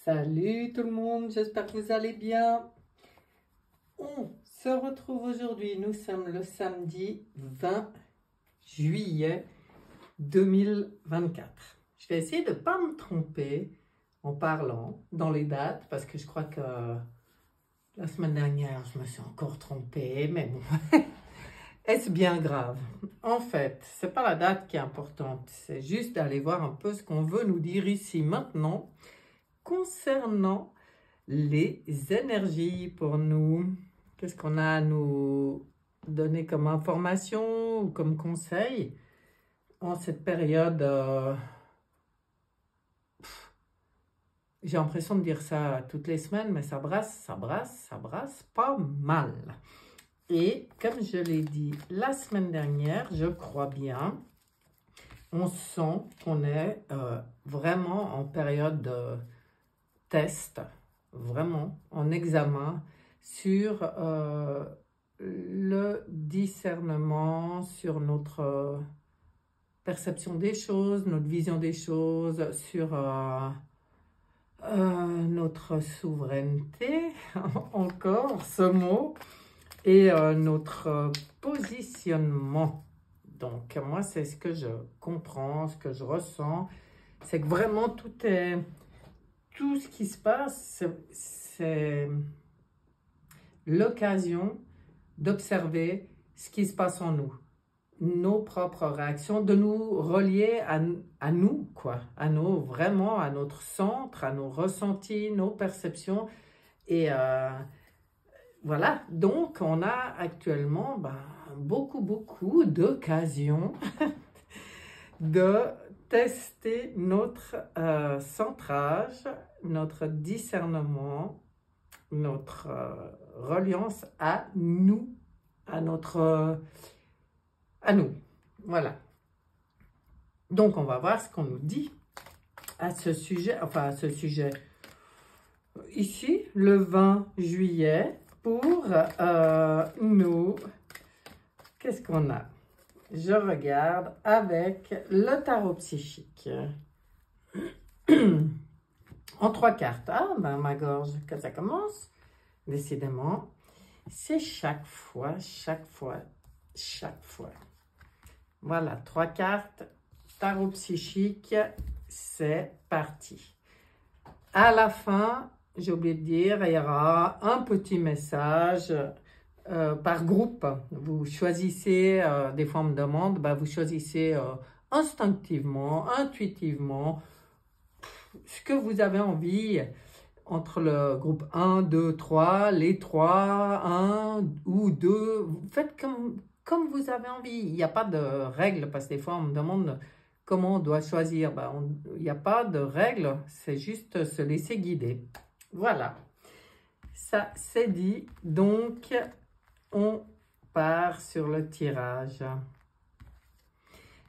Salut tout le monde, j'espère que vous allez bien. On se retrouve aujourd'hui, nous sommes le samedi 20 juillet 2024. Je vais essayer de ne pas me tromper en parlant dans les dates parce que je crois que la semaine dernière je me suis encore trompée, mais bon, est-ce bien grave? En fait, c'est pas la date qui est importante, c'est juste d'aller voir un peu ce qu'on veut nous dire ici maintenant concernant les énergies pour nous. Qu'est-ce qu'on a à nous donner comme information ou comme conseil en cette période j'ai l'impression de dire ça toutes les semaines, mais ça brasse pas mal. Et comme je l'ai dit la semaine dernière, je crois bien, on sent qu'on est vraiment en période de test, vraiment en examen sur le discernement, sur notre perception des choses, notre vision des choses, sur notre souveraineté, encore ce mot, et notre positionnement. Donc moi c'est ce que je comprends, ce que je ressens, c'est que vraiment tout ce qui se passe, c'est l'occasion d'observer ce qui se passe en nous, nos propres réactions, de nous relier à nous, quoi, vraiment à notre centre, à nos ressentis, nos perceptions. Et voilà, donc on a actuellement beaucoup d'occasions de tester notre centrage, notre discernement, notre reliance à nous, à nous. Voilà. Donc, on va voir ce qu'on nous dit à ce sujet, enfin à ce sujet. Ici, le 20 juillet, pour nous, qu'est-ce qu'on a? Je regarde avec le tarot psychique. En 3 cartes. Ah, ben ma gorge, quand ça commence, décidément, c'est chaque fois. Voilà, 3 cartes, tarot psychique, c'est parti. À la fin, j'ai oublié de dire, il y aura un petit message par groupe. Vous choisissez, des fois on me demande, vous choisissez instinctivement, intuitivement, ce que vous avez envie entre le groupe 1, 2, 3, les 3, 1 ou 2. Vous faites comme vous avez envie. Il n'y a pas de règle parce que des fois on me demande comment on doit choisir. Il n'y a pas de règle, c'est juste se laisser guider. Voilà, ça c'est dit. Donc, on part sur le tirage.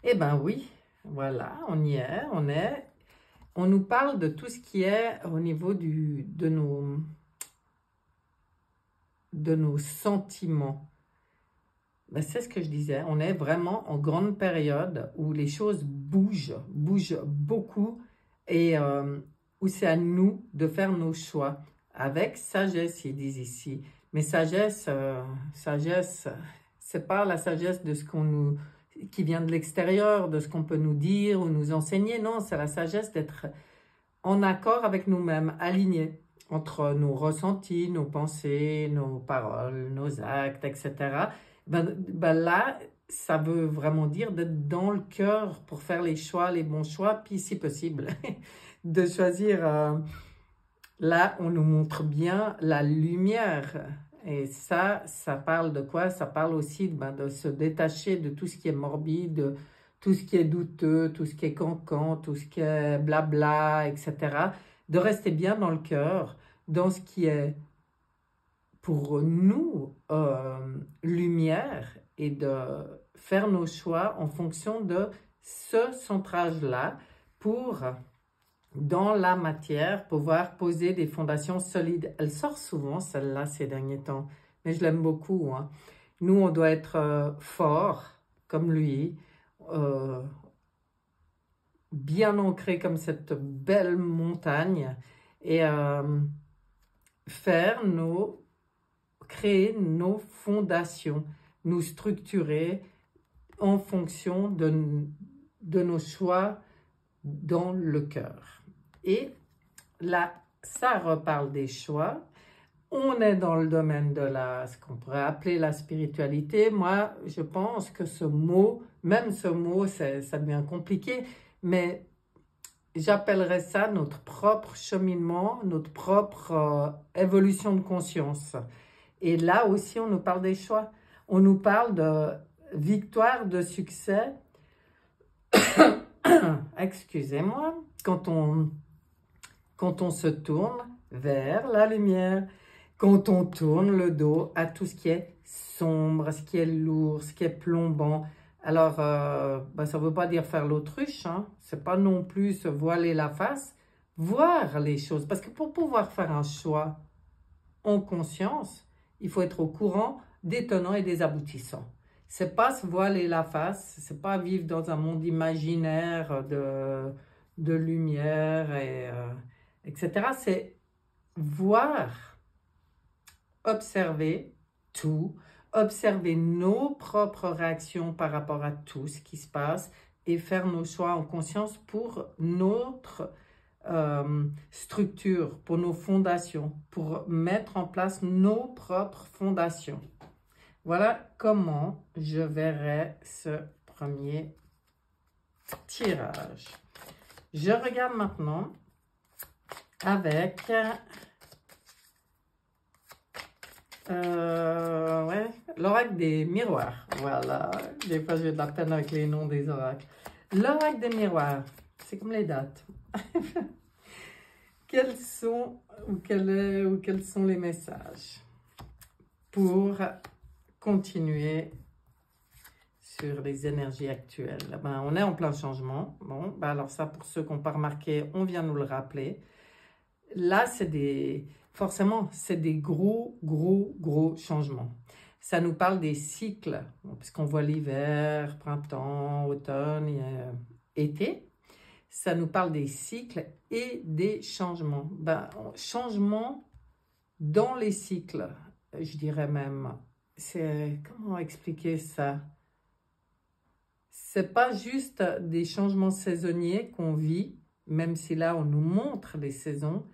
Eh ben oui, voilà, on y est, on nous parle de tout ce qui est au niveau de nos sentiments. C'est ce que je disais, on est vraiment en grande période où les choses bougent beaucoup et où c'est à nous de faire nos choix avec sagesse, ils disent ici. Mais sagesse, c'est pas la sagesse de ce qui vient de l'extérieur, de ce qu'on peut nous dire ou nous enseigner. Non, c'est la sagesse d'être en accord avec nous-mêmes, alignés entre nos ressentis, nos pensées, nos paroles, nos actes, etc. Là, ça veut vraiment dire d'être dans le cœur pour faire les choix, les bons choix, puis si possible, de choisir. Là, on nous montre bien la lumière. Et ça parle de quoi? Ça parle aussi de se détacher de tout ce qui est morbide, tout ce qui est douteux, tout ce qui est cancan, tout ce qui est blabla, etc. De rester bien dans le cœur, dans ce qui est pour nous lumière et de faire nos choix en fonction de ce centrage-là pour, dans la matière, pouvoir poser des fondations solides. Elle sort souvent, celle-là, ces derniers temps, mais je l'aime beaucoup. Hein. Nous, on doit être forts, comme lui, bien ancré comme cette belle montagne, et créer nos fondations, nous structurer en fonction de nos choix dans le cœur. Et là, ça reparle des choix. On est dans le domaine de ce qu'on pourrait appeler la spiritualité. Moi, je pense que ce mot, même ce mot, ça devient compliqué, mais j'appellerais ça notre propre cheminement, notre propre évolution de conscience. Et là aussi, on nous parle des choix. On nous parle de victoire, de succès. Excusez-moi, quand on se tourne vers la lumière, quand on tourne le dos à tout ce qui est sombre, ce qui est lourd, ce qui est plombant. Alors, ça ne veut pas dire faire l'autruche, hein. Ce n'est pas non plus se voiler la face, voir les choses. Parce que pour pouvoir faire un choix en conscience, il faut être au courant des tenants et des aboutissants. C'est pas se voiler la face, c'est pas vivre dans un monde imaginaire de lumière, etc. C'est voir, observer tout, observer nos propres réactions par rapport à tout ce qui se passe et faire nos choix en conscience pour notre structure, pour nos fondations, pour mettre en place nos propres fondations. Voilà comment je verrai ce premier tirage. Je regarde maintenant avec l'oracle des miroirs. Voilà, des fois j'ai de la peine avec les noms des oracles. L'oracle des miroirs, c'est comme les dates. Quels sont les messages pour continuer sur les énergies actuelles? On est en plein changement. Bon, alors ça, pour ceux qui n'ont pas remarqué, on vient nous le rappeler. Là, forcément, c'est des gros changements. Ça nous parle des cycles, puisqu'on voit l'hiver, printemps, automne, été. Ça nous parle des cycles et des changements. Changement dans les cycles, je dirais même. Comment expliquer ça? C'est pas juste des changements saisonniers qu'on vit, même si là, on nous montre les saisons.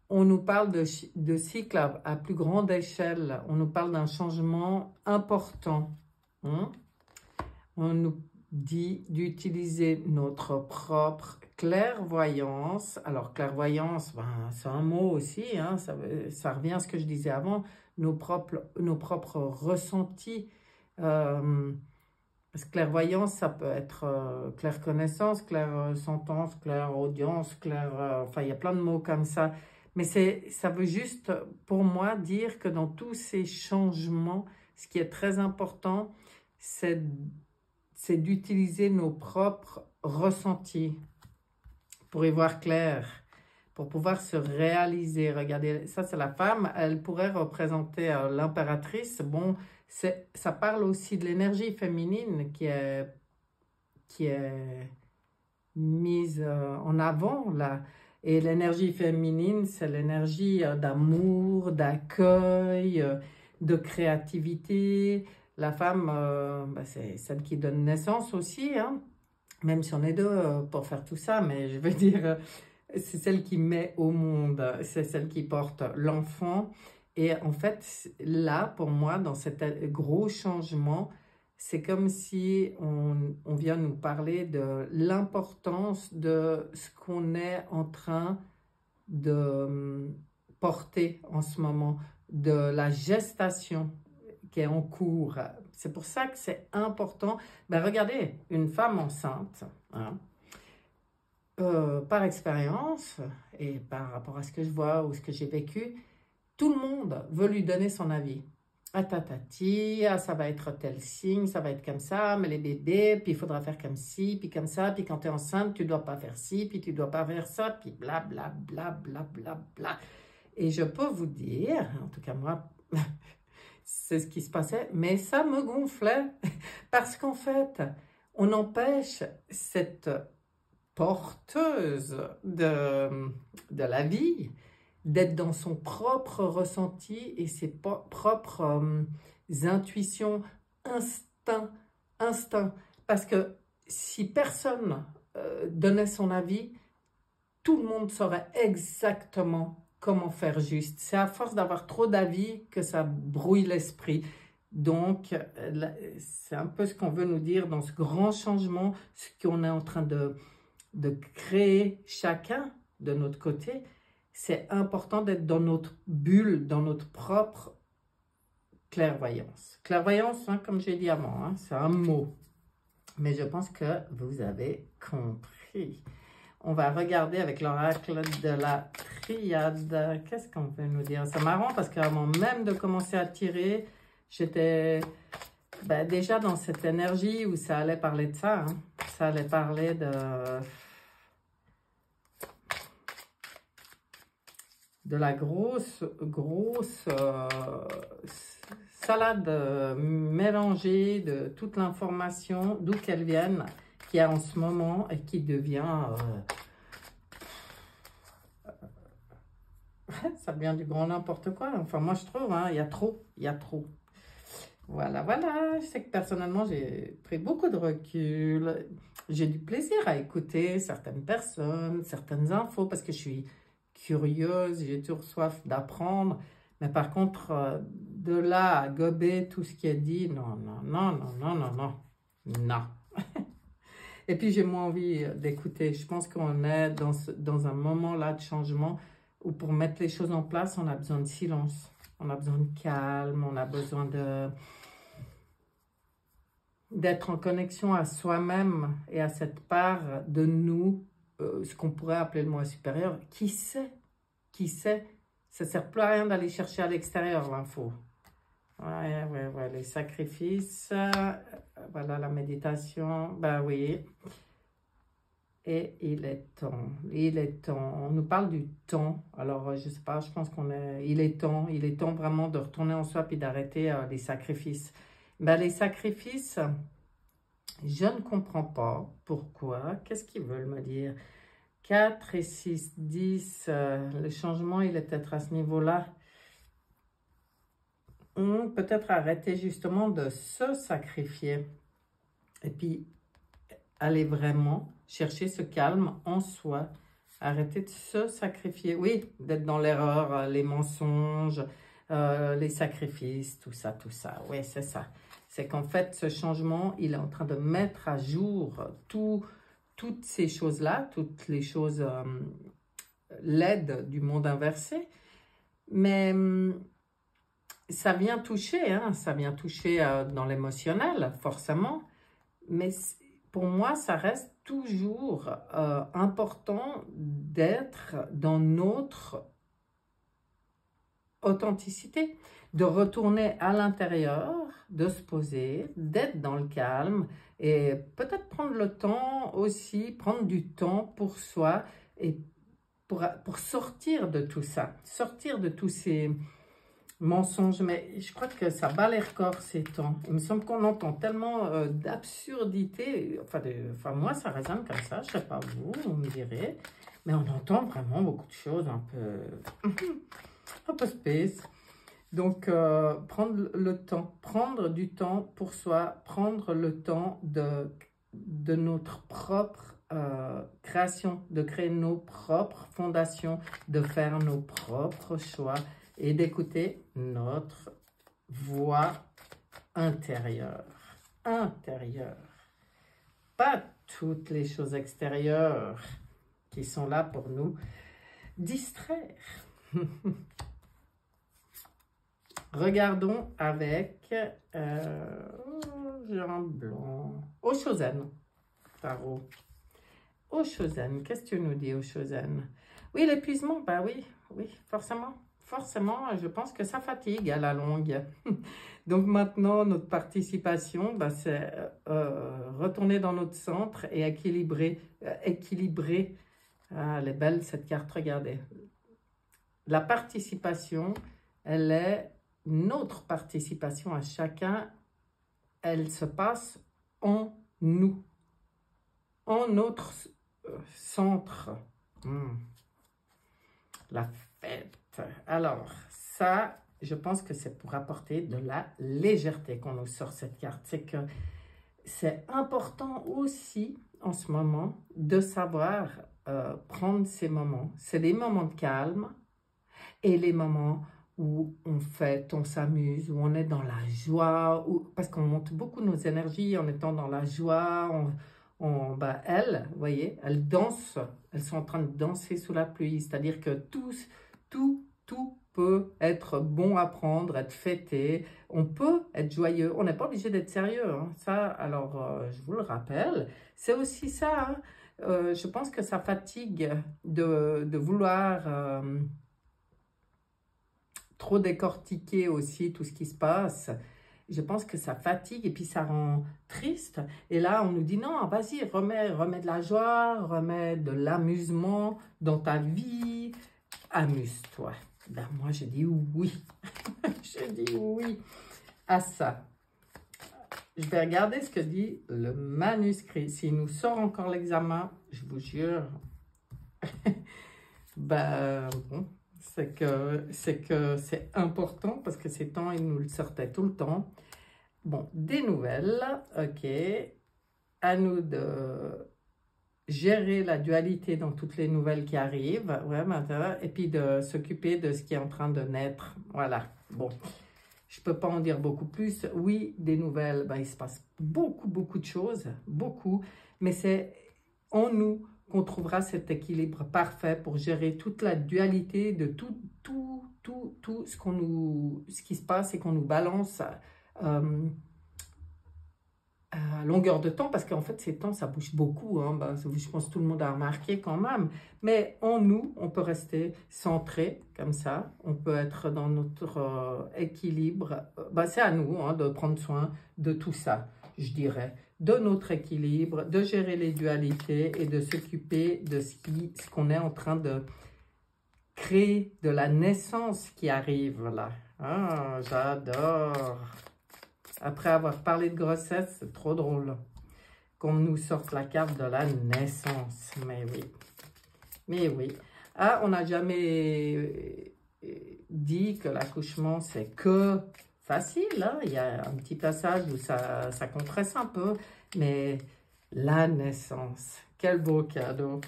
On nous parle de cycles à plus grande échelle. On nous parle d'un changement important. On nous dit d'utiliser notre propre clairvoyance. Alors, clairvoyance, c'est un mot aussi, hein, ça revient à ce que je disais avant, nos propres ressentis. Parce que clairvoyance, ça peut être clair-connaissance, clair-sentence, clair-audience, enfin, il y a plein de mots comme ça. Mais ça veut juste, pour moi, dire que dans tous ces changements, ce qui est très important, c'est d'utiliser nos propres ressentis pour y voir clair, pour pouvoir se réaliser. Regardez, ça c'est la femme, elle pourrait représenter l'impératrice. Bon, ça parle aussi de l'énergie féminine qui est mise en avant là. Et l'énergie féminine, c'est l'énergie d'amour, d'accueil, de créativité. La femme, c'est celle qui donne naissance aussi, hein, même si on est deux pour faire tout ça, mais je veux dire, c'est celle qui met au monde, c'est celle qui porte l'enfant. Et en fait, là, pour moi, dans cet gros changement, c'est comme si on vient nous parler de l'importance de ce qu'on est en train de porter en ce moment, de la gestation qui est en cours. C'est pour ça que c'est important. Regardez, une femme enceinte, hein, par expérience et par rapport à ce que je vois ou ce que j'ai vécu, tout le monde veut lui donner son avis. Ah, tatati, ça va être tel signe, ça va être comme ça, mais les bébés, puis il faudra faire comme ci, puis comme ça, puis quand tu es enceinte, tu ne dois pas faire ci, puis tu ne dois pas faire ça, puis bla bla bla bla bla bla. Et je peux vous dire, en tout cas moi, c'est ce qui se passait, mais ça me gonflait, parce qu'en fait, on empêche cette porteuse de la vie, d'être dans son propre ressenti et ses propres intuitions, instinct. Parce que si personne donnait son avis, tout le monde saurait exactement comment faire juste. C'est à force d'avoir trop d'avis que ça brouille l'esprit. Donc, c'est un peu ce qu'on veut nous dire dans ce grand changement, ce qu'on est en train de créer chacun de notre côté. C'est important d'être dans notre bulle, dans notre propre clairvoyance. Clairvoyance, hein, comme j'ai dit avant, hein, c'est un mot. Mais je pense que vous avez compris. On va regarder avec l'oracle de la triade. Qu'est-ce qu'on veut nous dire? C'est marrant parce qu'avant même de commencer à tirer, j'étais déjà dans cette énergie où ça allait parler de ça. Hein. Ça allait parler de la grosse salade mélangée de toute l'information, d'où qu'elle vienne, qu'il y a en ce moment et qui devient... ça devient du grand n'importe quoi. Enfin, moi, je trouve, hein, il y a trop. Voilà, voilà. Je sais que personnellement, j'ai pris beaucoup de recul. J'ai du plaisir à écouter certaines personnes, certaines infos, parce que je suis curieuse, j'ai toujours soif d'apprendre. Mais par contre, de là à gober tout ce qui est dit, non. Et puis, j'ai moins envie d'écouter. Je pense qu'on est dans un moment là de changement où pour mettre les choses en place, on a besoin de silence, on a besoin de calme, on a besoin d'être en connexion à soi-même et à cette part de nous, ce qu'on pourrait appeler le moi supérieur. Qui sait? Ça ne sert plus à rien d'aller chercher à l'extérieur l'info. Ouais, les sacrifices, voilà la méditation, ben oui. Et il est temps. On nous parle du temps. Alors, je ne sais pas, je pense il est temps vraiment de retourner en soi puis d'arrêter les sacrifices. Ben, les sacrifices, je ne comprends pas pourquoi. Qu'est-ce qu'ils veulent me dire? 4 et 6, 10, le changement, il est peut-être à ce niveau-là. Peut-être arrêter justement de se sacrifier. Et puis, aller vraiment chercher ce calme en soi. Arrêter de se sacrifier. Oui, d'être dans l'erreur, les mensonges, les sacrifices, tout ça. Oui, c'est ça. C'est qu'en fait, ce changement, il est en train de mettre à jour toutes ces choses-là, toutes les choses laides du monde inversé. Mais ça vient toucher, hein, dans l'émotionnel, forcément. Mais pour moi, ça reste toujours important d'être dans notre authenticité, de retourner à l'intérieur, de se poser, d'être dans le calme et peut-être prendre le temps aussi, prendre du temps pour soi et pour sortir de tout ça, sortir de tous ces mensonges. Mais je crois que ça bat les records ces temps. Il me semble qu'on entend tellement d'absurdités. Enfin, moi, ça résonne comme ça. Je ne sais pas vous me direz. Mais on entend vraiment beaucoup de choses un peu space. Donc, prendre le temps, prendre du temps pour soi, prendre le temps de notre propre création, de créer nos propres fondations, de faire nos propres choix et d'écouter notre voix intérieure. Pas toutes les choses extérieures qui sont là pour nous distraire. Regardons avec Jean Blanc. Oshozen, tarot. Oshozen, qu'est-ce que tu nous dis, Oshozen? Oui, l'épuisement, bah oui, forcément. Forcément, je pense que ça fatigue à la longue. Donc maintenant, notre participation, bah, c'est retourner dans notre centre et équilibrer. Ah, elle est belle cette carte, regardez. La participation, elle est notre participation à chacun, elle se passe en nous, en notre centre. La fête. Alors, ça, je pense que c'est pour apporter de la légèreté qu'on nous sort cette carte. C'est que c'est important aussi, en ce moment, de savoir prendre ces moments. C'est des moments de calme et les moments où on fête, on s'amuse, où on est dans la joie, parce qu'on monte beaucoup nos énergies en étant dans la joie. Ben, elles, vous voyez, elles dansent, elles sont en train de danser sous la pluie, c'est-à-dire que tout peut être bon à prendre, être fêté, on peut être joyeux, on n'est pas obligé d'être sérieux, hein. Ça, alors, je vous le rappelle, c'est aussi ça, hein. Je pense que ça fatigue de vouloir trop décortiquer aussi tout ce qui se passe. Je pense que ça fatigue et puis ça rend triste. Et là, on nous dit non, vas-y, remets de la joie, remets de l'amusement dans ta vie, amuse-toi. Ben, moi, je dis oui. Je dis oui à ça. Je vais regarder ce que dit le manuscrit. S'il nous sort encore l'examen, je vous jure, ben bon, c'est que c'est important parce que ces temps, il nous le sortait tout le temps. Bon, des nouvelles, ok. À nous de gérer la dualité dans toutes les nouvelles qui arrivent, ouais, et puis de s'occuper de ce qui est en train de naître. Voilà, bon. Je ne peux pas en dire beaucoup plus. Oui, des nouvelles, ben, il se passe beaucoup de choses, beaucoup, mais c'est en nous qu'on trouvera cet équilibre parfait pour gérer toute la dualité de tout ce qui se passe et qu'on nous balance à longueur de temps, parce qu'en fait, ces temps, ça bouge beaucoup, hein. Ben, je pense que tout le monde a remarqué quand même. Mais en nous, on peut rester centré comme ça. On peut être dans notre équilibre. Ben, c'est à nous, hein, de prendre soin de tout ça, je dirais. De notre équilibre, de gérer les dualités et de s'occuper de ce qu'on est en train de créer, de la naissance qui arrive là. Ah, j'adore. Après avoir parlé de grossesse, c'est trop drôle qu'on nous sorte la carte de la naissance. Mais oui. Mais oui. Ah, on n'a jamais dit que l'accouchement, c'est que facile, hein? Il y a un petit passage où ça compresse un peu. Mais la naissance, quel beau cadeau.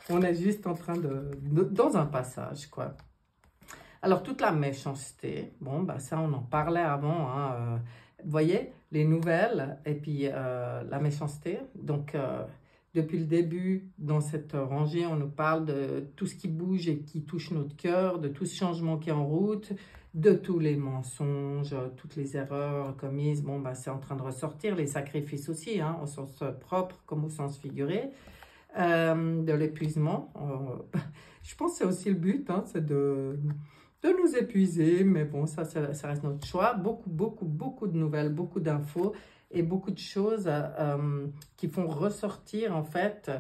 On est juste en train dans un passage, quoi. Alors, toute la méchanceté, bon, bah, ça, on en parlait avant, hein, vous voyez, les nouvelles et puis la méchanceté. Donc, depuis le début, dans cette rangée, on nous parle de tout ce qui bouge et qui touche notre cœur, de tout ce changement qui est en route, de tous les mensonges, toutes les erreurs commises. Bon, bah, c'est en train de ressortir, les sacrifices aussi, hein, au sens propre comme au sens figuré. De l'épuisement. Je pense que c'est aussi le but, hein, c'est de nous épuiser, mais bon, ça reste notre choix. Beaucoup de nouvelles, beaucoup d'infos et beaucoup de choses qui font ressortir, en fait,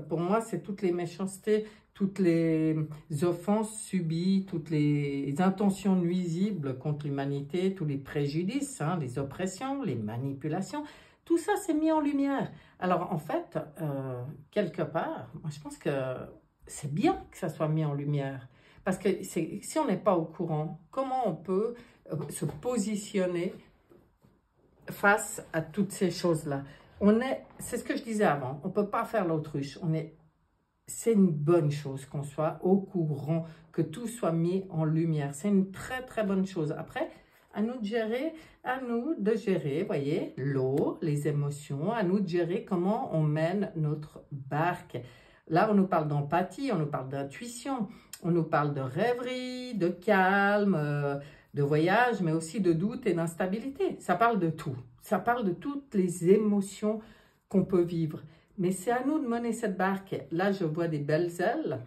pour moi, c'est toutes les méchancetés, toutes les offenses subies, toutes les intentions nuisibles contre l'humanité, tous les préjudices, hein, les oppressions, les manipulations. Tout ça, c'est mis en lumière. Alors, en fait, quelque part, moi, je pense que c'est bien que ça soit mis en lumière. Parce que si on n'est pas au courant, comment on peut se positionner face à toutes ces choses-là? C'est ce que je disais avant, on ne peut pas faire l'autruche. C'est une bonne chose qu'on soit au courant, que tout soit mis en lumière. C'est une très bonne chose. Après, à nous de gérer, voyez, l'eau, les émotions, à nous de gérer comment on mène notre barque. Là, on nous parle d'empathie, on nous parle d'intuition, on nous parle de rêverie, de calme, de voyage, mais aussi de doute et d'instabilité. Ça parle de tout. Ça parle de toutes les émotions qu'on peut vivre. Mais c'est à nous de mener cette barque. Là, je vois des belles ailes.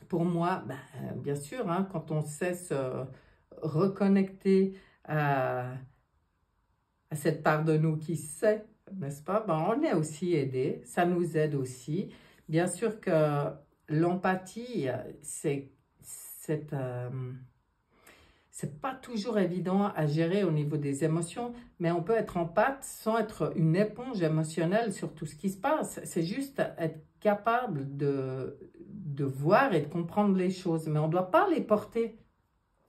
Pour moi, ben, bien sûr, hein, quand on sait se reconnecter à cette part de nous qui sait, n'est-ce pas? Ben, on est aussi aidé, ça nous aide aussi. Bien sûr que l'empathie, c'est pas toujours évident à gérer au niveau des émotions, mais on peut être empathe sans être une éponge émotionnelle sur tout ce qui se passe. C'est juste être capable de voir et de comprendre les choses, mais on ne doit pas les porter.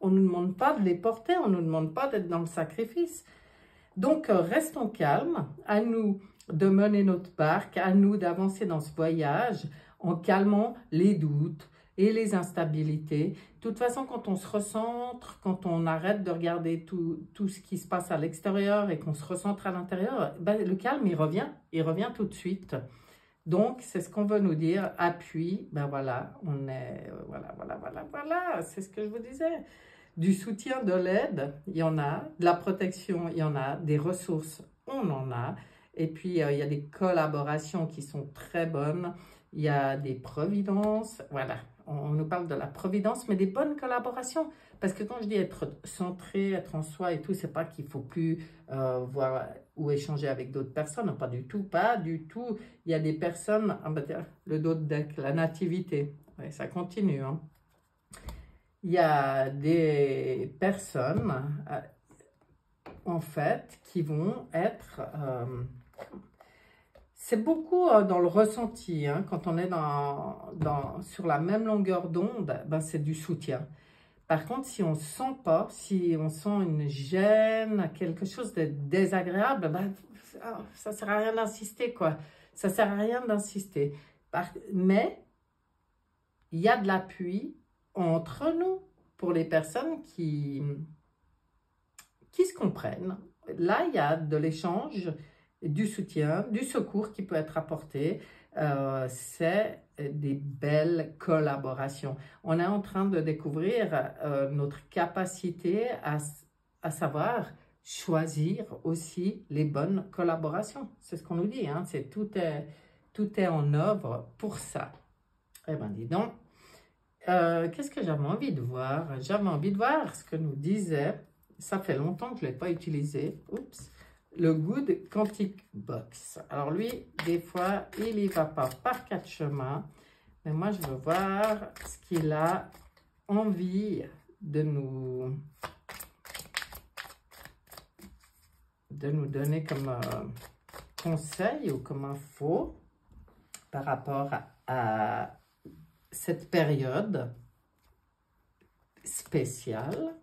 On ne nous demande pas de les porter, on ne nous demande pas d'être dans le sacrifice. Donc, restons calmes, à nous de mener notre barque, à nous d'avancer dans ce voyage en calmant les doutes et les instabilités. De toute façon, quand on se recentre, quand on arrête de regarder tout ce qui se passe à l'extérieur et qu'on se recentre à l'intérieur, ben, le calme, il revient tout de suite. Donc, c'est ce qu'on veut nous dire, appui, ben voilà, on est, voilà, c'est ce que je vous disais. Du soutien, de l'aide, il y en a, de la protection, il y en a, des ressources, on en a. Et puis, il y a des collaborations qui sont très bonnes, il y a des providences, voilà. On nous parle de la providence, mais des bonnes collaborations. Parce que quand je dis être centré, être en soi et tout, c'est pas qu'il faut plus voir ou échanger avec d'autres personnes, pas du tout, pas du tout. Il y a des personnes, le dos de deck, la nativité, ouais, ça continue, hein. Il y a des personnes, en fait, qui vont être... c'est beaucoup dans le ressenti, hein, quand on est sur la même longueur d'onde, ben c'est du soutien. Par contre, si on ne sent pas, si on sent une gêne, quelque chose de désagréable, ben, ça ne sert à rien d'insister, quoi. Ça ne sert à rien d'insister. Mais il y a de l'appui entre nous, pour les personnes qui se comprennent. Là, il y a de l'échange, du soutien, du secours qui peut être apporté. C'est des belles collaborations. On est en train de découvrir notre capacité à savoir choisir aussi les bonnes collaborations. C'est ce qu'on nous dit, hein? Tout est en œuvre pour ça. Eh bien, dis donc. Qu'est-ce que j'avais envie de voir? J'avais envie de voir ce que nous disait, ça fait longtemps que je ne l'ai pas utilisé, oups, le Good Quantic Box. Alors lui, des fois, il n'y va pas par quatre chemins, mais moi je veux voir ce qu'il a envie de nous donner comme conseil ou comme info par rapport à cette période spéciale.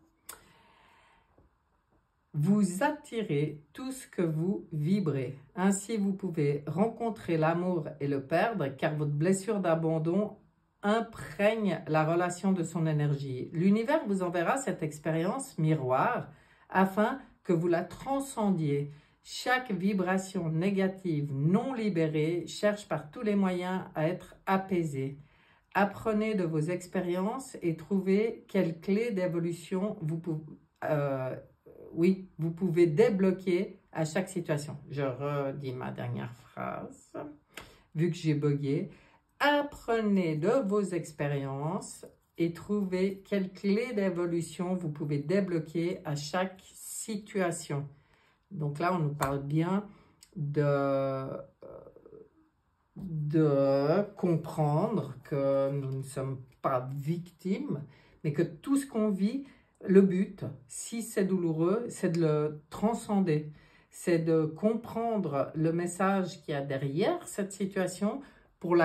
Vous attirez tout ce que vous vibrez. Ainsi, vous pouvez rencontrer l'amour et le perdre, car votre blessure d'abandon imprègne la relation de son énergie. L'univers vous enverra cette expérience miroir afin que vous la transcendiez. Chaque vibration négative non libérée cherche par tous les moyens à être apaisée. Apprenez de vos expériences et trouvez quelle clé d'évolution vous pouvez débloquer à chaque situation. Je redis ma dernière phrase, vu que j'ai bugué. Apprenez de vos expériences et trouvez quelle clé d'évolution vous pouvez débloquer à chaque situation. Donc là, on nous parle bien de comprendre que nous ne sommes pas victimes, mais que tout ce qu'on vit, le but, si c'est douloureux, c'est de le transcender, c'est de comprendre le message qu'il y a derrière cette situation pour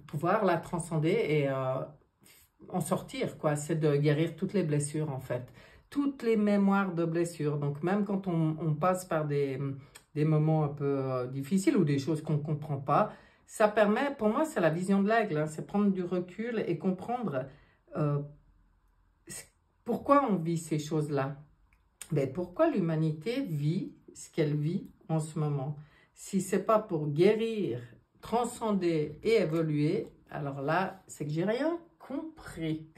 pouvoir la transcender et en sortir, quoi. C'est de guérir toutes les blessures, en fait, toutes les mémoires de blessures. Donc même quand on passe par des moments un peu difficiles ou des choses qu'on ne comprend pas, ça permet, pour moi, c'est la vision de l'aigle, hein, c'est prendre du recul et comprendre pourquoi on vit ces choses-là. Ben, pourquoi l'humanité vit ce qu'elle vit en ce moment. Si ce n'est pas pour guérir, transcender et évoluer, alors là, c'est que j'ai rien compris.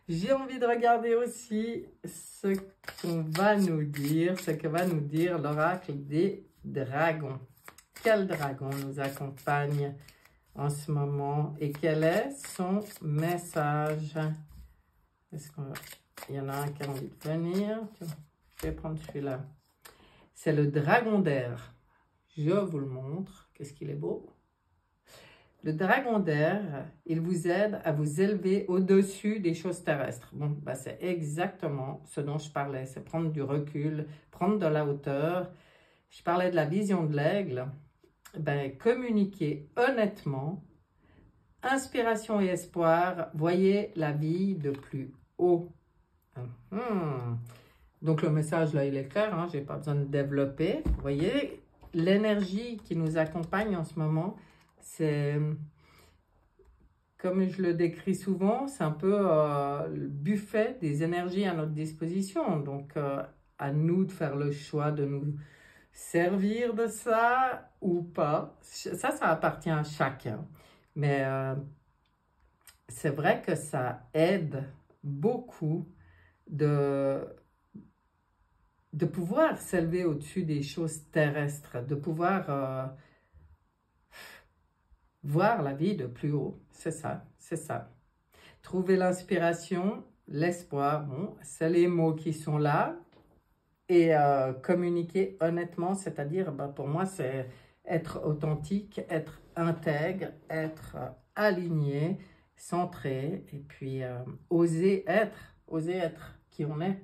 J'ai envie de regarder aussi ce qu'on va nous dire, ce que va nous dire l'oracle des dragons. Quel dragon nous accompagne en ce moment et quel est son message? Est-ce qu'il y en a un qui a envie de venir? Je vais prendre celui-là. C'est le dragon d'air. Je vous le montre. Qu'est-ce qu'il est beau. Le dragon d'air, il vous aide à vous élever au-dessus des choses terrestres. Bon, bah c'est exactement ce dont je parlais. C'est prendre du recul, prendre de la hauteur. Je parlais de la vision de l'aigle. Ben, communiquez honnêtement, inspiration et espoir, voyez la vie de plus haut. Donc le message là, il est clair, hein, je n'ai pas besoin de développer. Vous voyez, l'énergie qui nous accompagne en ce moment, c'est, comme je le décris souvent, c'est un peu le buffet des énergies à notre disposition. Donc à nous de faire le choix de nous servir de ça ou pas. Ça appartient à chacun. Mais c'est vrai que ça aide beaucoup de pouvoir s'élever au-dessus des choses terrestres, de pouvoir voir la vie de plus haut. C'est ça, c'est ça. Trouver l'inspiration, l'espoir, bon, c'est les mots qui sont là. Et communiquer honnêtement, c'est-à-dire, ben, pour moi, c'est être authentique, être intègre, être aligné, centré, et puis oser être qui on est.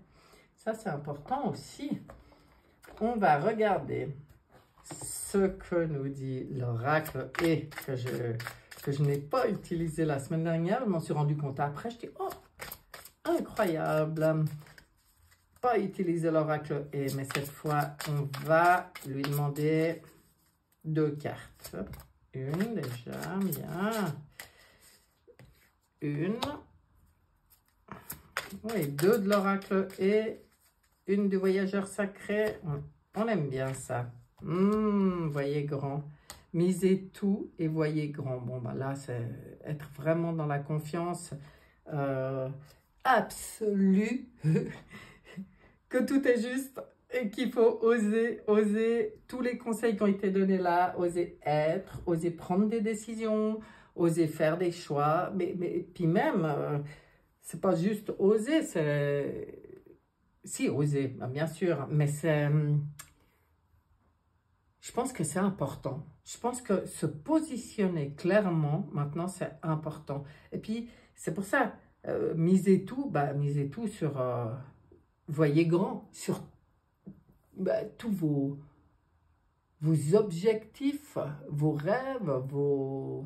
Ça, c'est important aussi. On va regarder ce que nous dit l'oracle et que je n'ai pas utilisé la semaine dernière. Je m'en suis rendu compte après. Je dis, oh, incroyable. Pas utiliser l'oracle et, mais cette fois, on va lui demander 2 cartes. Une déjà, bien. Une. Oui, 2 de l'oracle et une du voyageur sacré. On aime bien ça. Voyez grand. Misez tout et voyez grand. Bon, bah là, c'est être vraiment dans la confiance absolue. Que tout est juste et qu'il faut oser tous les conseils qui ont été donnés là, oser être, oser prendre des décisions, oser faire des choix, mais puis même, c'est pas juste oser, c'est... Si, oser, bien sûr, mais c'est... Je pense que c'est important. Je pense que se positionner clairement, maintenant, c'est important. Et puis, c'est pour ça, misez tout sur... voyez grand sur tous vos objectifs, vos rêves, vos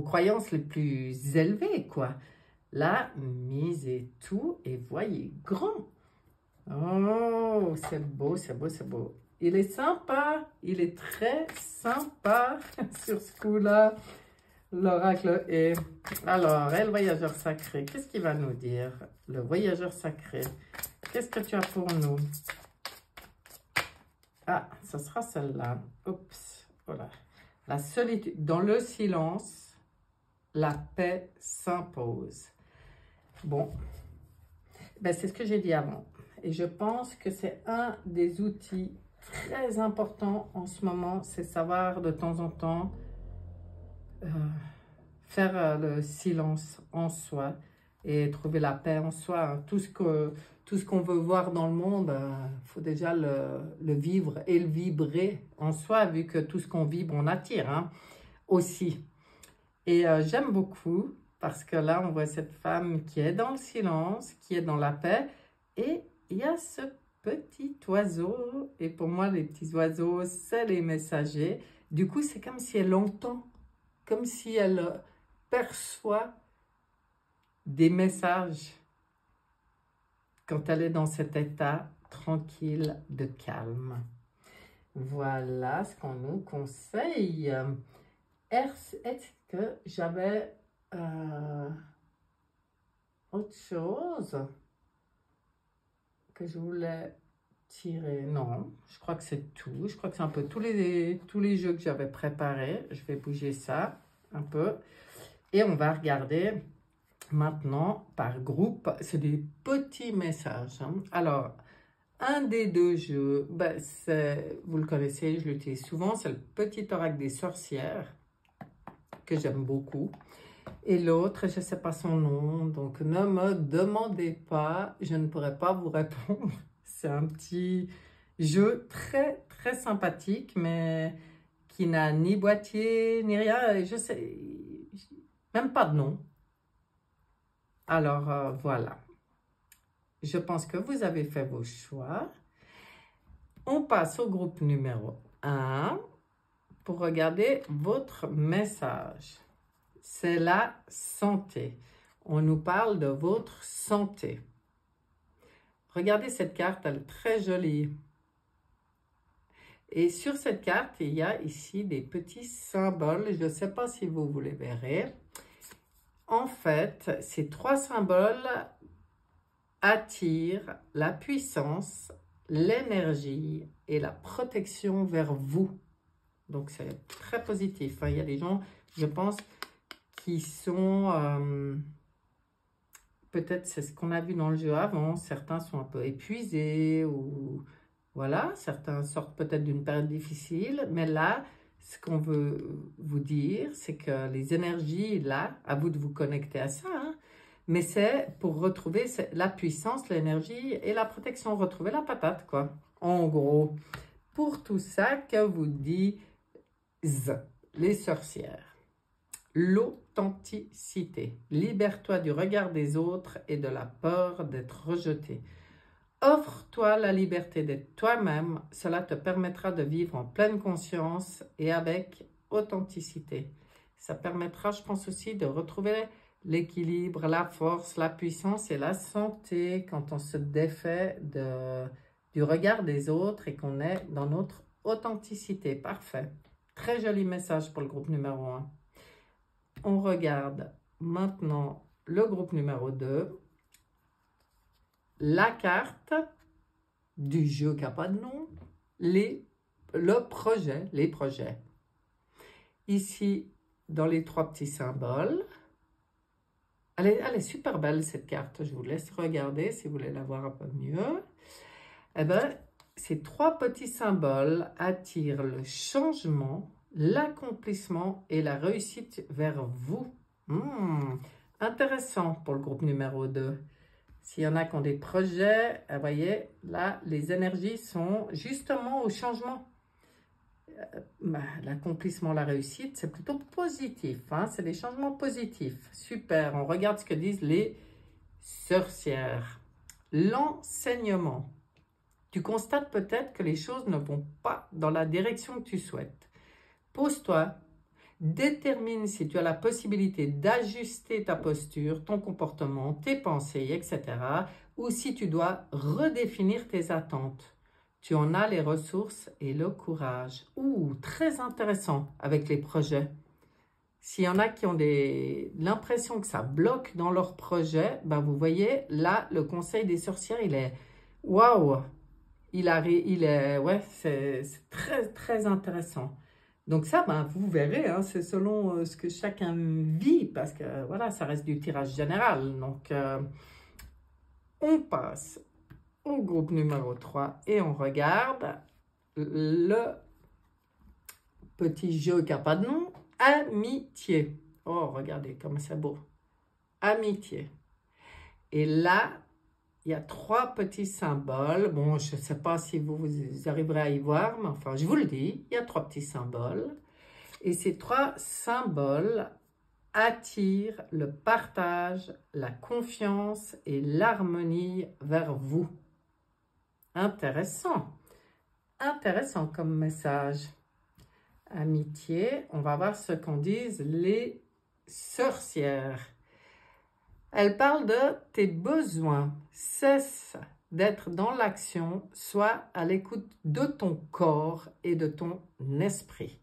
croyances les plus élevées, quoi. Là, misez tout et voyez grand. Oh, c'est beau, c'est beau, c'est beau. Il est sympa, il est très sympa sur ce coup-là. L'oracle est... Alors, le voyageur sacré, qu'est-ce qu'il va nous dire? Le voyageur sacré, qu'est-ce que tu as pour nous? Ah, ce sera celle-là. Oups, voilà. La solitude. Dans le silence, la paix s'impose. Bon, ben, c'est ce que j'ai dit avant. Et je pense que c'est un des outils très importants en ce moment, c'est savoir de temps en temps faire le silence en soi et trouver la paix en soi. Hein. Tout ce qu'on veut voir dans le monde, faut déjà le vivre et le vibrer en soi, vu que tout ce qu'on vibre, on attire hein, aussi. Et j'aime beaucoup, parce que là, on voit cette femme qui est dans le silence, qui est dans la paix, et il y a ce petit oiseau, et pour moi, les petits oiseaux, c'est les messagers. Du coup, c'est comme si elle entend, comme si elle perçoit des messages quand elle est dans cet état tranquille de calme. Voilà ce qu'on nous conseille. Est-ce que j'avais autre chose que je voulais tirer? Non, je crois que c'est tout. Je crois que c'est un peu tous les jeux que j'avais préparés. Je vais bouger ça un peu. Et on va regarder maintenant par groupe. C'est des petits messages. Hein. Alors, un des 2 jeux, ben, vous le connaissez, je l'utilise souvent, c'est le petit oracle des sorcières, que j'aime beaucoup. Et l'autre, je ne sais pas son nom, donc ne me demandez pas, je ne pourrai pas vous répondre. C'est un petit jeu très, très sympathique, mais qui n'a ni boîtier, ni rien, je sais, même pas de nom. Alors, voilà. Je pense que vous avez fait vos choix. On passe au groupe numéro 1. pour regarder votre message. C'est la santé. On nous parle de votre santé. Regardez cette carte, elle est très jolie. Et sur cette carte, il y a ici des petits symboles. Je ne sais pas si vous les verrez. En fait, ces 3 symboles attirent la puissance, l'énergie et la protection vers vous. Donc, c'est très positif. Il y a des gens, je pense, qui sont... peut-être c'est ce qu'on a vu dans le jeu avant. Certains sont un peu épuisés ou... Voilà, certains sortent peut-être d'une période difficile. Mais là, ce qu'on veut vous dire, c'est que les énergies, là, à vous de vous connecter à ça, hein, mais c'est pour retrouver la puissance, l'énergie et la protection. Retrouver la patate, quoi. En gros, pour tout ça que vous disent les sorcières. L'authenticité. Libère-toi du regard des autres et de la peur d'être rejeté. Offre-toi la liberté d'être toi-même. Cela te permettra de vivre en pleine conscience et avec authenticité. Ça permettra, je pense aussi, de retrouver l'équilibre, la force, la puissance et la santé quand on se défait du regard des autres et qu'on est dans notre authenticité. Parfait. Très joli message pour le groupe numéro 1. On regarde maintenant le groupe numéro 2. La carte du jeu qui n'a pas de nom. Les projets. Ici, dans les 3 petits symboles. Elle est super belle cette carte. Je vous laisse regarder si vous voulez la voir un peu mieux. Eh bien, ces 3 petits symboles attirent le changement, l'accomplissement et la réussite vers vous. Intéressant pour le groupe numéro 2. S'il y en a qui ont des projets, vous voyez, là, les énergies sont justement au changement. L'accomplissement, la réussite, c'est plutôt positif. Hein? C'est des changements positifs. Super. On regarde ce que disent les sorcières. L'enseignement. Tu constates peut-être que les choses ne vont pas dans la direction que tu souhaites. Pose-toi. Détermine si tu as la possibilité d'ajuster ta posture, ton comportement, tes pensées, etc. Ou si tu dois redéfinir tes attentes. Tu en as les ressources et le courage. Très intéressant avec les projets. S'il y en a qui ont l'impression que ça bloque dans leur projet, vous voyez, là, le conseil des sorcières, il est waouh! C'est très, très intéressant. Donc ça, vous verrez, hein, c'est selon ce que chacun vit, parce que voilà, ça reste du tirage général. Donc, on passe au groupe numéro 3 et on regarde le petit jeu qui n'a pas de nom, amitié. Oh, regardez comme c'est beau. Amitié. Et là, il y a 3 petits symboles. Bon, je ne sais pas si vous arriverez à y voir, mais enfin, je vous le dis, il y a 3 petits symboles. Et ces 3 symboles attirent le partage, la confiance et l'harmonie vers vous. Intéressant. Intéressant comme message. Amitié, on va voir ce qu'en disent les sorcières. Elle parle de tes besoins. Cesse d'être dans l'action, sois à l'écoute de ton corps et de ton esprit.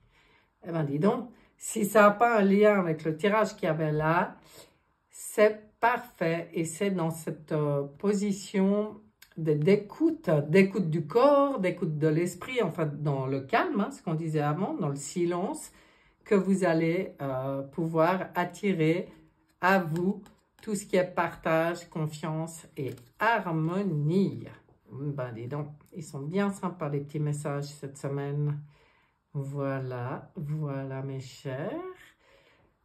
Eh bien, dis donc, si ça n'a pas un lien avec le tirage qu'il y avait là, c'est parfait. Et c'est dans cette position d'écoute du corps, d'écoute de l'esprit, enfin dans le calme, hein, ce qu'on disait avant, dans le silence, que vous allez pouvoir attirer à vous tout ce qui est partage, confiance et harmonie. Dis donc, ils sont bien sympas les petits messages cette semaine. Voilà, voilà mes chers.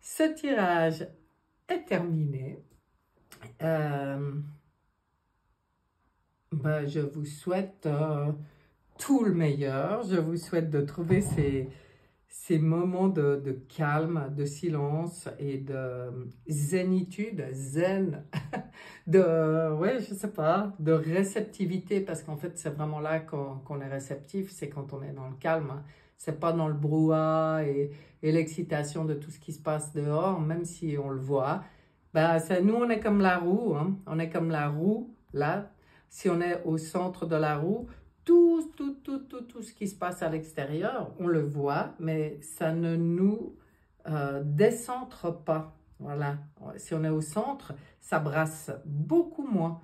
Ce tirage est terminé. Je vous souhaite tout le meilleur. Je vous souhaite de trouver ces moments de calme, de silence et de zénitude, zen, je sais pas, de réceptivité, parce qu'en fait, c'est vraiment là qu'on est réceptif, c'est quand on est dans le calme. Hein. C'est pas dans le brouhaha et l'excitation de tout ce qui se passe dehors, même si on le voit. Ben, nous, on est comme la roue, hein. On est comme la roue, là. Si on est au centre de la roue, tout ce qui se passe à l'extérieur, on le voit, mais ça ne nous décentre pas. Voilà. Si on est au centre, ça brasse beaucoup moins.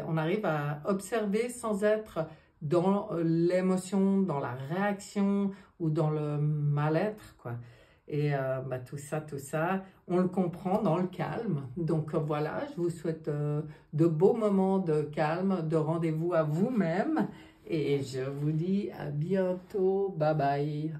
On arrive à observer sans être dans l'émotion, dans la réaction ou dans le mal-être, quoi. Et bah, tout ça, on le comprend dans le calme. Donc voilà, je vous souhaite de beaux moments de calme, de rendez-vous à vous-même. Et je vous dis à bientôt. Bye bye.